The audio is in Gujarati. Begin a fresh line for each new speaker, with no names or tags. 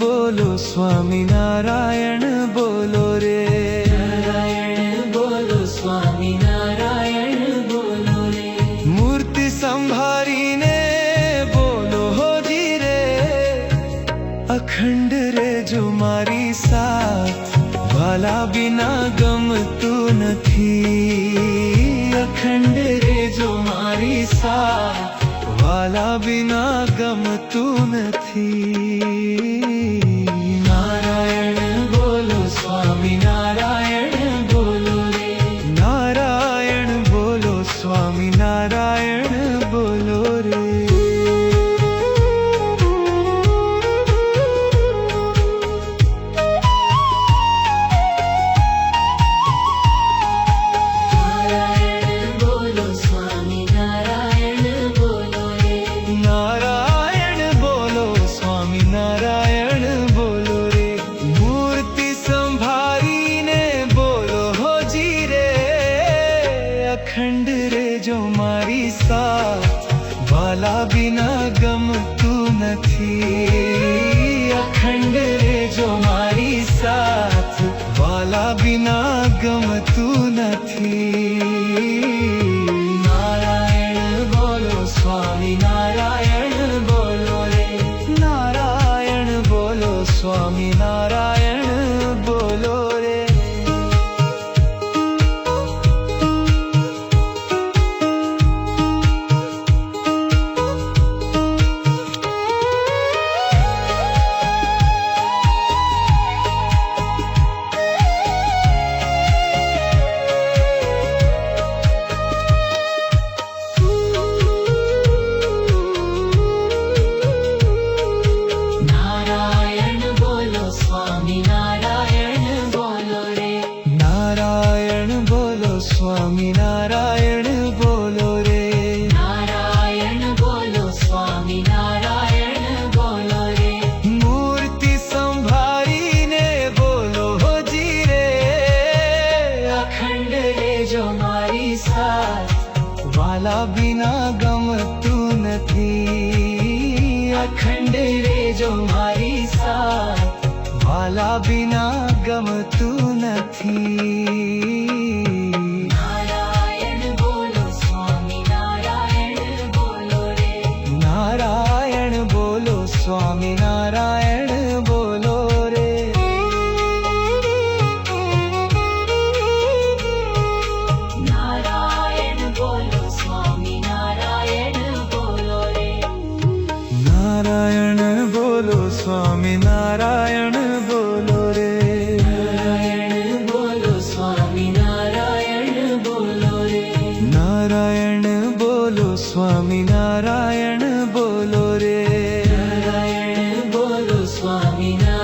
બોલો સ્વામિનારાયણ બોલો રે.
નારાયણ બોલો સ્વામિનારાયણ બોલો રે.
મૂર્તિ સંભાળીને બોલો હોજી રે. અખંડ રે જો મારી સાથ, વાલા બિના ગમતું નથી.
અખંડ રે જો મારી સાથ,
વાલા બિના ગમતું નથી.
નારાયણ બોલો સ્વામિનારાયણ બોલો રે.
નારાયણ બોલો સ્વામિનારાયણ બોલો રે.
નારાયણ બોલો સ્વામિનારાયણ બોલો રે.
નારાયણ બોલો સ્વામિનારાયણ બોલો રે. મૂર્તિ સંભાળીને બોલો હોજી રે. અખંડ રે જો મારી સાથ, વાલા બિના ગમતું નથી.
અખંડ રે જો મારી સાથ,
વાલા બિના ગમતું નથી.
નારાયણ બોલો સ્વામિનારાયણ બોલો રે.
નારાયણ બોલો સ્વામિનારાયણ બોલો રે.
નારાયણ બોલો સ્વામિનારાયણ બોલો રે.
નારાયણ બોલો સ્વામિનારાયણ બોલો રે.
નારાયણ બોલો સ્વામિનારાયણ બોલો રે.
મૂર્તિ સંભાળીને બોલો હોજી રે.
અખંડ રે જો મારી સાથ,
વાલા બિના ગમતું નથી.
અખંડ રે જો મારી સાથ,
વાલા બિના ગમતું નથી.
નારાયણ બોલો સ્વામિનારાયણ બોલો રે.
નારાયણ બોલો સ્વામિનારાયણ બોલો રે.
નારાયણ બોલો સ્વામિનારાયણ બોલો રે.
નારાયણ બોલો સ્વામિનારાયણ બોલો રે.
નારાયણ બોલો સ્વામિનારાયણ બોલો રે.
નારાયણ બોલો સ્વામિનારાયણ બોલો રે.
નારાયણ બોલો સ્વામિનારાયણ